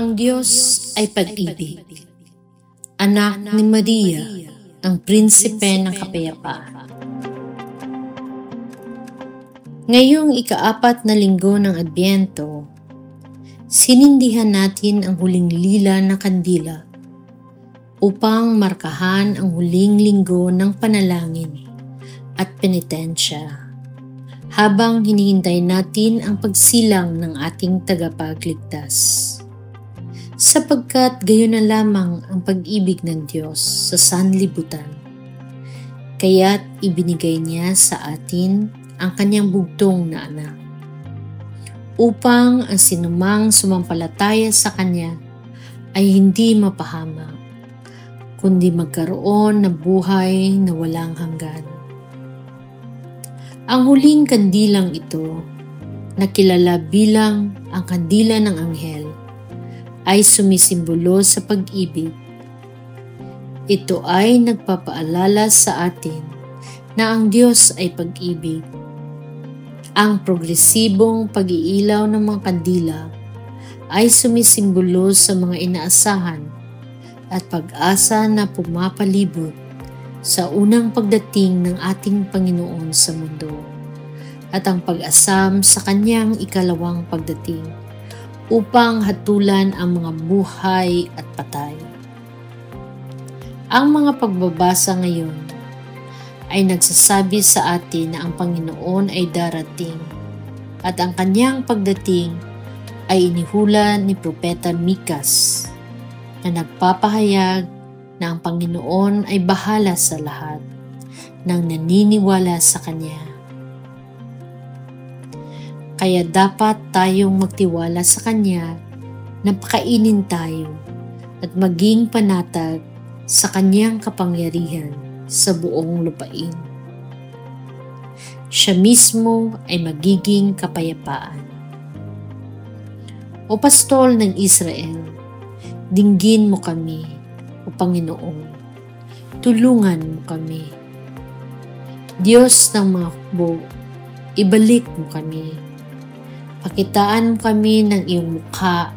Ang Diyos ay pag-ibig. Anak ni Maria, ang prinsipe ng kapayapaan. Ngayong ika-4 na linggo ng Adbyento, sinindihan natin ang huling lila na kandila upang markahan ang huling linggo ng panalangin at penitensya habang hinihintay natin ang pagsilang ng ating tagapagligtas. Sapagkat gayon na lamang ang pag-ibig ng Diyos sa sanlibutan, kaya't ibinigay niya sa atin ang kanyang bugtong na anak, upang ang sinumang sumampalataya sa kanya ay hindi mapahamak, kundi magkaroon ng buhay na walang hanggan. Ang huling kandilang ito, na kilala bilang ang kandila ng anghel, ay sumisimbolo sa pag-ibig. Ito ay nagpapaalala sa atin na ang Diyos ay pag-ibig. Ang progresibong pag-iilaw ng mga kandila ay sumisimbolo sa mga inaasahan at pag-asa na pumapalibot sa unang pagdating ng ating Panginoon sa mundo at ang pag-asam sa kanyang ikalawang pagdating upang hatulan ang mga buhay at patay. Ang mga pagbabasa ngayon ay nagsasabi sa atin na ang Panginoon ay darating at ang kanyang pagdating ay inihula ni Propeta Mikas na nagpapahayag na ang Panginoon ay bahala sa lahat ng naniniwala sa Kanya. Kaya dapat tayong magtiwala sa Kanya na pakainin tayo at maging panatag sa Kanyang kapangyarihan sa buong lupain. Siya mismo ay magiging kapayapaan. O Pastol ng Israel, dinggin mo kami, O Panginoon, tulungan mo kami. Diyos ng mga hukbo, ibalik mo kami. Pakitaan mo kami ng iyong mukha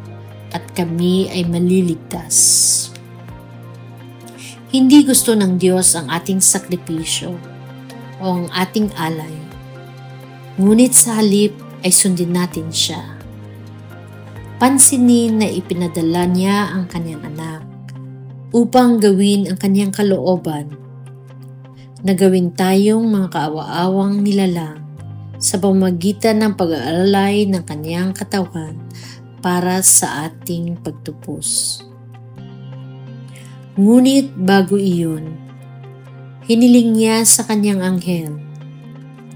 at kami ay maliligtas. Hindi gusto ng Diyos ang ating sakripisyo o ang ating alay. Ngunit sa halip ay sundin natin siya. Pansinin na ipinadala niya ang kanyang anak upang gawin ang kanyang kalooban, na gawin tayong mga kaawa-awang nilalang sa pamamagitan ng pag-aalay ng kanyang katawan para sa ating pagtupos. Ngunit bago iyon, hiniling niya sa kanyang anghel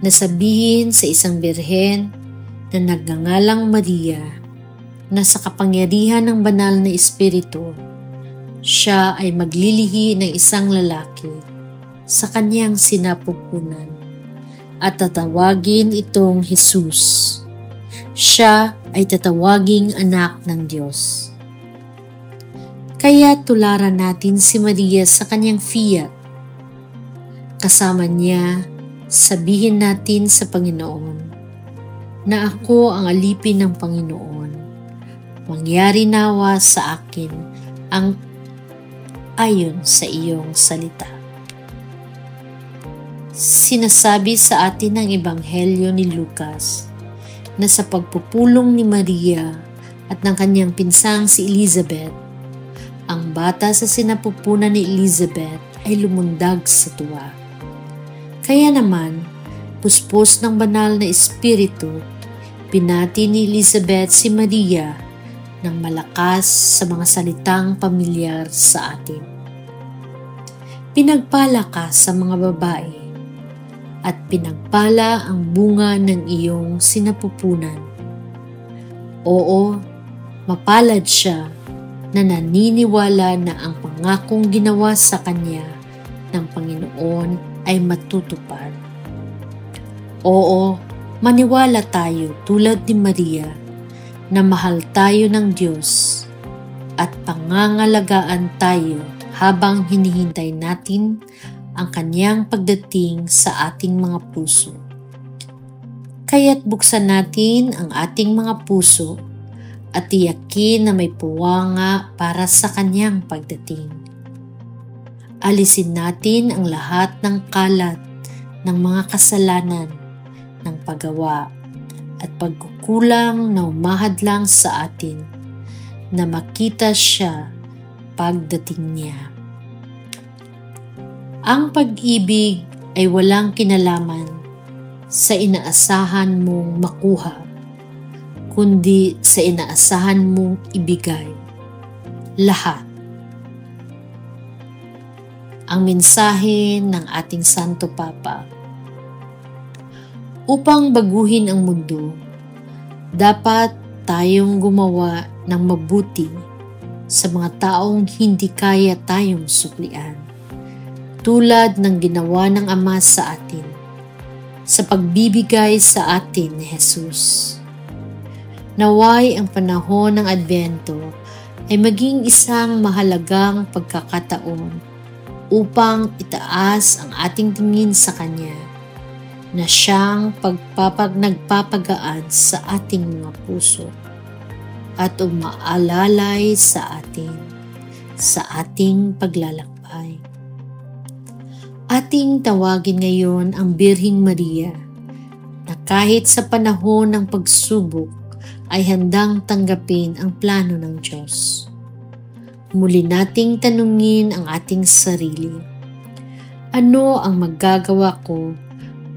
na sabihin sa isang birhen na nagngangalang Maria na sa kapangyarihan ng banal na Espiritu, siya ay maglilihi ng isang lalaki sa kanyang sinapupunan at tatawagin itong Jesus. Siya ay tatawaging anak ng Diyos. Kaya tularan natin si Maria sa kanyang fiat. Kasama niya, sabihin natin sa Panginoon na ako ang alipin ng Panginoon. Mangyari nawa sa akin ang ayon sa iyong salita. Sinasabi sa atin ng Ebanghelyo ni Lucas na sa pagpupulong ni Maria at ng kanyang pinsang si Elizabeth, ang bata sa sinapupunan ni Elizabeth ay lumundag sa tuwa. Kaya naman, puspos ng banal na Espiritu, pinati ni Elizabeth si Maria ng malakas sa mga salitang pamilyar sa atin. Pinagpala ka sa mga babae at pinagpala ang bunga ng iyong sinapupunan. Oo, mapalad siya na naniniwala na ang pangakong ginawa sa kanya ng Panginoon ay matutupad. Oo, maniwala tayo tulad ni Maria na mahal tayo ng Diyos at pangangalagaan tayo habang hinihintay natin ang kanyang pagdating sa ating mga puso. Kaya't buksan natin ang ating mga puso at tiyakin na may puwanga para sa kanyang pagdating. Alisin natin ang lahat ng kalat ng mga kasalanan ng paggawa at pagkukulang na umahadlang sa atin na makita siya pagdating niya. Ang pag-ibig ay walang kinalaman sa inaasahan mong makuha, kundi sa inaasahan mong ibigay lahat. Ang mensahe ng ating Santo Papa: upang baguhin ang mundo, dapat tayong gumawa ng mabuti sa mga taong hindi kaya tayong suklian, tulad ng ginawa ng Ama sa atin sa pagbibigay sa atin ni Jesus. Naway ang panahon ng Adbyento ay maging isang mahalagang pagkakataon upang itaas ang ating tingin sa Kanya na siyang nagpapagaan sa ating mga puso at umaalalay sa atin sa ating paglalakbay. Ating tawagin ngayon ang Birheng Maria na kahit sa panahon ng pagsubok ay handang tanggapin ang plano ng Diyos. Muli nating tanungin ang ating sarili: ano ang magagawa ko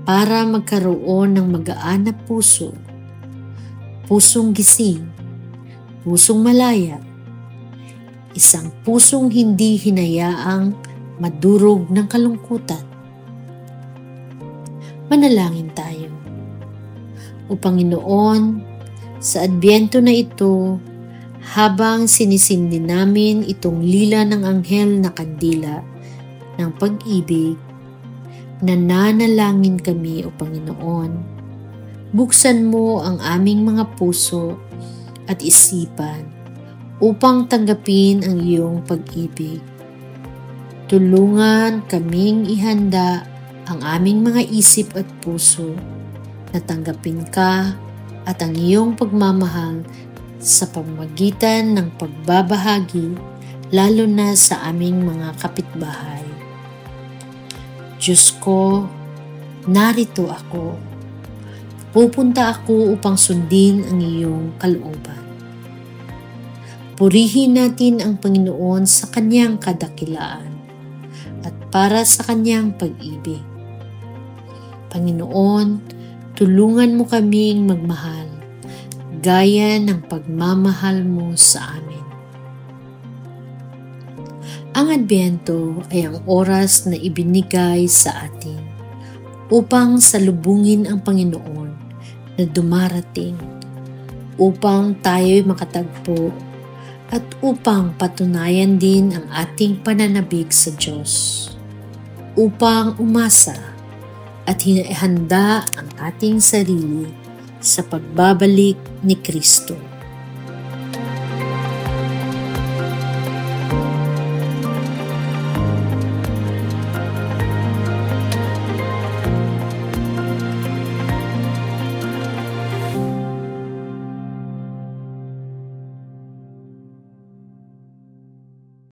para magkaroon ng magaan na puso? Pusong gising, pusong malaya, isang pusong hindi hinayaang madurog ng kalungkutan. Manalangin tayo. O Panginoon, sa Adbyento na ito, habang sinisindi namin itong lila ng anghel na kandila ng pag-ibig, nananalangin kami, O Panginoon. Buksan mo ang aming mga puso at isipan upang tanggapin ang iyong pag-ibig. Tulungan kaming ihanda ang aming mga isip at puso na tanggapin ka at ang iyong pagmamahal sa pamamagitan ng pagbabahagi, lalo na sa aming mga kapitbahay. Diyos ko, narito ako. Pupunta ako upang sundin ang iyong kalooban. Purihin natin ang Panginoon sa kanyang kadakilaan at para sa kanyang pag-ibig. Panginoon, tulungan mo kaming magmahal gaya ng pagmamahal mo sa amin. Ang Adbyento ay ang oras na ibinigay sa atin upang salubungin ang Panginoon na dumarating, upang tayo'y makatagpo at upang patunayan din ang ating pananabik sa Diyos, upang umasa at hinahanda ang ating sarili sa pagbabalik ni Kristo.